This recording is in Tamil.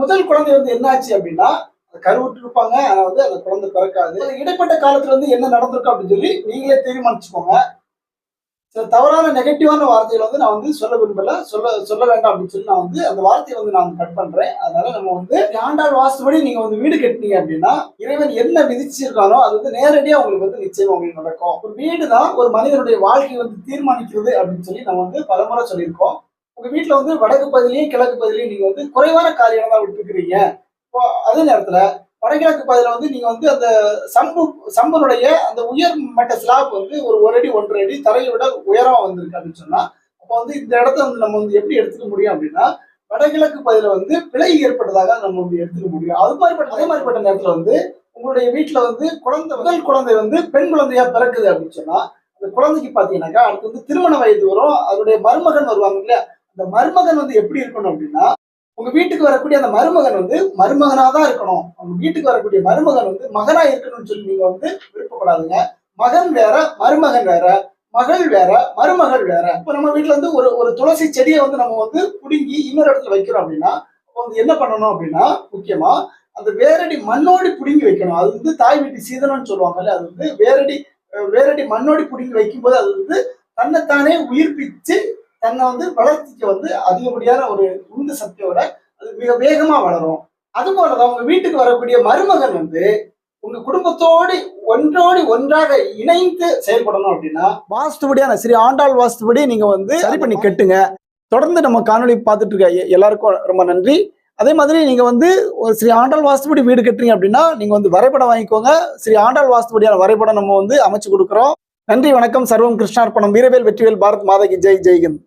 முதல் குழந்தை வந்து என்ன ஆச்சு அப்படின்னா கருவுற்று இருப்பாங்க. ஆனா வந்து அந்த குழந்தை பிறக்காது. இடைப்பட்ட காலத்துல வந்து என்ன நடந்திருக்கும் அப்படின்னு சொல்லி நீங்களே தீர்மானிச்சுக்கோங்க. சில தவறான நெகட்டிவான வார்த்தைகளை வந்து நான் வந்து சொல்ல விரும்பல. சொல்ல வேண்டாம் அப்படின்னு சொல்லி நான் வந்து அந்த வார்த்தையை வந்து நான் கட் பண்றேன். அதனால நம்ம வந்து ஆண்டாள் வாஸ்துபடி நீங்க வந்து வீடு கட்டினீங்க அப்படின்னா இறைவன் என்ன விதிச்சிருக்கானோ அது வந்து நேரடியா உங்களுக்கு வந்து நிச்சயமா உங்களுக்கு நடக்கும். ஒரு வீடு தான் ஒரு மனிதனுடைய வாழ்க்கையை வந்து தீர்மானிக்கிறது அப்படின்னு சொல்லி நம்ம வந்து பலமுறை சொல்லியிருக்கோம். உங்க வீட்டுல வந்து வடக்கு பகுதியிலையும் கிழக்கு பகுதியிலையும் நீங்க வந்து குறைவான காரியம் தான் விட்டுருக்கிறீங்க. இப்போ அதே நேரத்துல வடகிழக்கு பகுதியில வந்து நீங்க வந்து அந்த சம்பனுடைய அந்த உயர் மட்ட ஸ்லாப் வந்து ஒரு அடி 1.5 அடி தரையை விட உயரமா வந்திருக்கு அப்படின்னு சொன்னா அப்போ வந்து இந்த இடத்த வந்து நம்ம வந்து எப்படி எடுத்துக்க முடியும் அப்படின்னா வடகிழக்கு பகுதியில வந்து பிழை ஏற்பட்டதாக நம்ம வந்து எடுத்துக்க முடியும். அதே மாதிரிப்பட்ட நேரத்துல வந்து உங்களுடைய வீட்டுல வந்து முதல் குழந்தை வந்து பெண் குழந்தையா பிறக்குது அப்படின்னு சொன்னா அந்த குழந்தைக்கு பாத்தீங்கன்னாக்கா அடுத்து வந்து திருமண வயது வரும். அதனுடைய மருமகன் வருவாங்க இல்லையா, அந்த மருமகன் வந்து எப்படி இருக்கணும் அப்படின்னா உங்க வீட்டுக்கு வரக்கூடிய அந்த மருமகன் வந்து மருமகனா தான் இருக்கணும். உங்க வீட்டுக்கு வரக்கூடிய மருமகன் வந்து மகனா இருக்கணும்னு சொல்லி நீங்க வந்து விருப்பப்படாதுங்க. மகன் வேற, மருமகன் வேற, மகள் வேற, மருமகள் வேற. இப்ப நம்ம வீட்டுல வந்து ஒரு துளசி செடியை வந்து நம்ம வந்து புடுங்கி இன்னொரு இடத்துல வைக்கிறோம் அப்படின்னா வந்து என்ன பண்ணணும் அப்படின்னா முக்கியமா அந்த வேரடி மண்ணோடி புடுங்கி வைக்கணும். அது வந்து தாய் வீட்டு சீதனம்னு சொல்லுவாங்கல்ல, அது வந்து வேரடி மண்ணோடி புடுங்கி வைக்கும்போது அது வந்து தன்னைத்தானே உயிர்ப்பிச்சு தன்னை வந்து வளர்ச்சிக்கு வந்து அதிகப்படியான ஒரு உந்து சக்தியோட அது மிக வேகமா வளரும். அது போலதான் உங்க வீட்டுக்கு வரக்கூடிய மருமகன் வந்து உங்க குடும்பத்தோடு ஒன்றாக இணைந்து செயல்படணும் அப்படின்னா வாஸ்துபடியான ஸ்ரீ ஆண்டாள் வாஸ்துபடி நீங்க வந்து சரி பண்ணி கட்டுங்க. தொடர்ந்து நம்ம காணொலி பார்த்துட்டு இருக்க எல்லாருக்கும் ரொம்ப நன்றி. அதே மாதிரி நீங்க வந்து ஒரு ஸ்ரீ ஆண்டாள் வாஸ்துபடி வீடு கட்டுறீங்க அப்படின்னா நீங்க வந்து வரைபடம் வாங்கிக்கோங்க. ஸ்ரீ ஆண்டாள் வாஸ்துபடியான வரைபடம் நம்ம வந்து அமைச்சு கொடுக்குறோம். நன்றி, வணக்கம். சர்வம் கிருஷ்ணார்ப்பணம். வீரவேல் வெற்றிவேல், பாரத் மாதா கி ஜெய். ஜெய்ஹிந்த்.